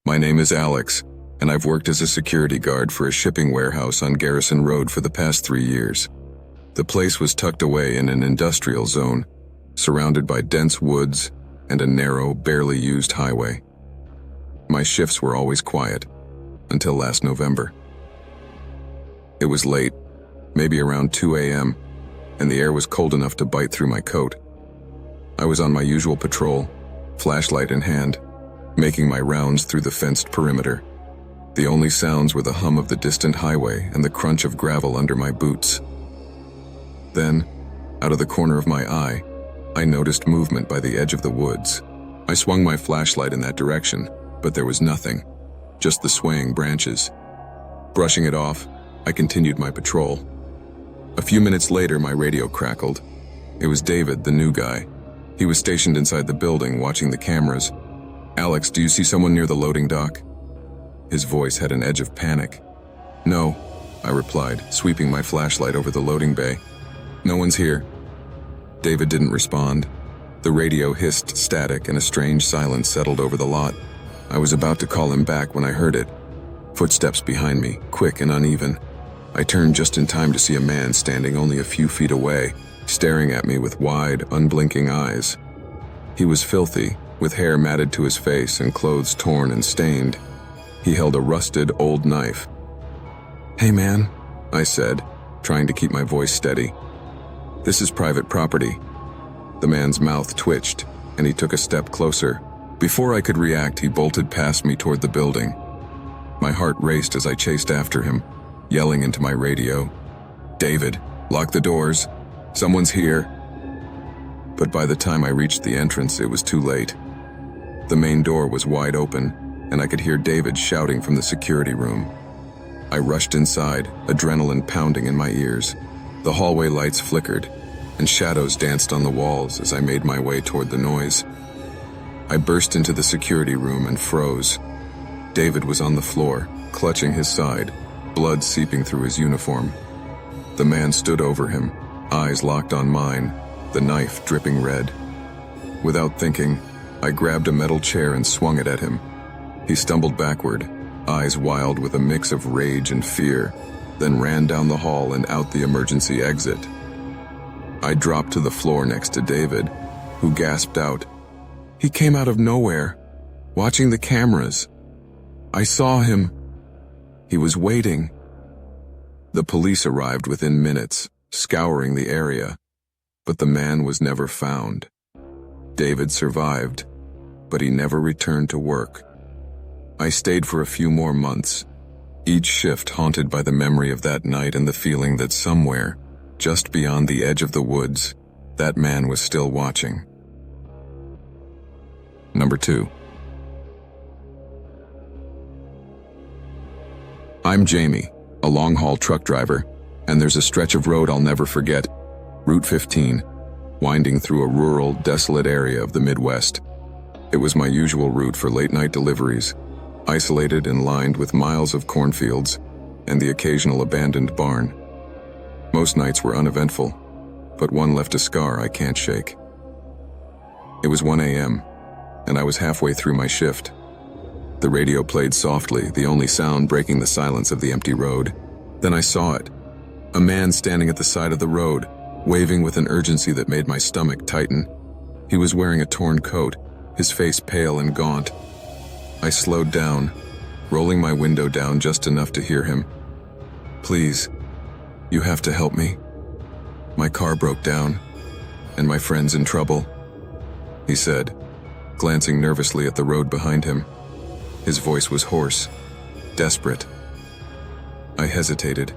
My name is Alex, and I've worked as a security guard for a shipping warehouse on Garrison Road for the past 3 years. The place was tucked away in an industrial zone, surrounded by dense woods and a narrow, barely used highway. My shifts were always quiet, until last November. It was late, maybe around 2 a.m., and the air was cold enough to bite through my coat. I was on my usual patrol, flashlight in hand, making my rounds through the fenced perimeter. The only sounds were the hum of the distant highway and the crunch of gravel under my boots. Then, out of the corner of my eye, I noticed movement by the edge of the woods. I swung my flashlight in that direction, but there was nothing, just the swaying branches. Brushing it off, I continued my patrol. A few minutes later, my radio crackled. It was David, the new guy. He was stationed inside the building, watching the cameras. "Alex, do you see someone near the loading dock?" His voice had an edge of panic. "No," I replied, sweeping my flashlight over the loading bay. "No one's here." David didn't respond. The radio hissed static and a strange silence settled over the lot. I was about to call him back when I heard it. Footsteps behind me, quick and uneven. I turned just in time to see a man standing only a few feet away, staring at me with wide, unblinking eyes. He was filthy, with hair matted to his face and clothes torn and stained. He held a rusted, old knife. "Hey man," I said, trying to keep my voice steady. "This is private property." The man's mouth twitched, and he took a step closer. Before I could react, he bolted past me toward the building. My heart raced as I chased after him, yelling into my radio, "David, lock the doors. Someone's here." But by the time I reached the entrance, it was too late. The main door was wide open, and I could hear David shouting from the security room. I rushed inside, adrenaline pounding in my ears. The hallway lights flickered, and shadows danced on the walls as I made my way toward the noise. I burst into the security room and froze. David was on the floor, clutching his side, blood seeping through his uniform. The man stood over him, eyes locked on mine, the knife dripping red. Without thinking, I grabbed a metal chair and swung it at him. He stumbled backward, eyes wild with a mix of rage and fear, then ran down the hall and out the emergency exit. I dropped to the floor next to David, who gasped out, "He came out of nowhere, watching the cameras. I saw him. He was waiting." The police arrived within minutes, scouring the area, but the man was never found. David survived, but he never returned to work. I stayed for a few more months, each shift haunted by the memory of that night and the feeling that somewhere, just beyond the edge of the woods, that man was still watching. Number 2. I'm Jamie, a long-haul truck driver, and there's a stretch of road I'll never forget, Route 15, winding through a rural, desolate area of the Midwest. It was my usual route for late-night deliveries, isolated and lined with miles of cornfields and the occasional abandoned barn. Most nights were uneventful, but one left a scar I can't shake. It was 1 a.m., and I was halfway through my shift. The radio played softly, the only sound breaking the silence of the empty road. Then I saw it. A man standing at the side of the road, waving with an urgency that made my stomach tighten. He was wearing a torn coat, his face pale and gaunt. I slowed down, rolling my window down just enough to hear him. "Please, you have to help me. My car broke down, and my friend's in trouble," he said, glancing nervously at the road behind him. His voice was hoarse, desperate. I hesitated.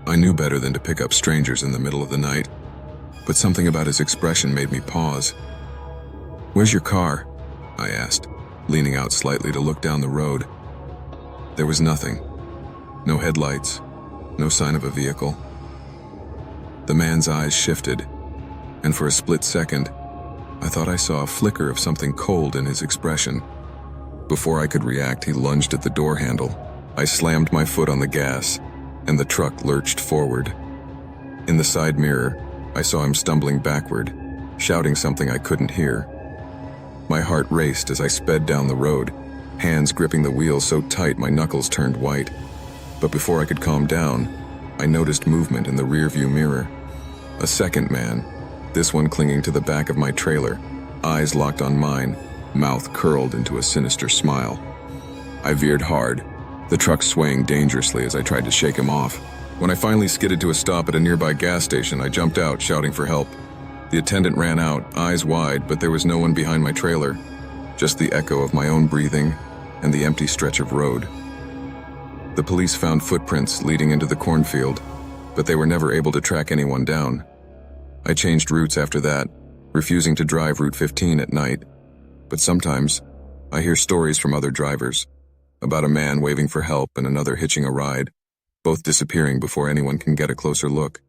I knew better than to pick up strangers in the middle of the night, but something about his expression made me pause. "Where's your car?" I asked, leaning out slightly to look down the road. There was nothing. No headlights, no sign of a vehicle. The man's eyes shifted, and for a split second, I thought I saw a flicker of something cold in his expression. Before I could react, he lunged at the door handle. I slammed my foot on the gas, and the truck lurched forward. In the side mirror, I saw him stumbling backward, shouting something I couldn't hear. My heart raced as I sped down the road, hands gripping the wheel so tight my knuckles turned white. But before I could calm down, I noticed movement in the rearview mirror. A second man, this one clinging to the back of my trailer, eyes locked on mine, mouth curled into a sinister smile. I veered hard, the truck swaying dangerously as I tried to shake him off. When I finally skidded to a stop at a nearby gas station, I jumped out, shouting for help. The attendant ran out, eyes wide, but there was no one behind my trailer, just the echo of my own breathing and the empty stretch of road. The police found footprints leading into the cornfield, but they were never able to track anyone down. I changed routes after that, refusing to drive Route 15 at night. But sometimes, I hear stories from other drivers about a man waving for help and another hitching a ride, both disappearing before anyone can get a closer look.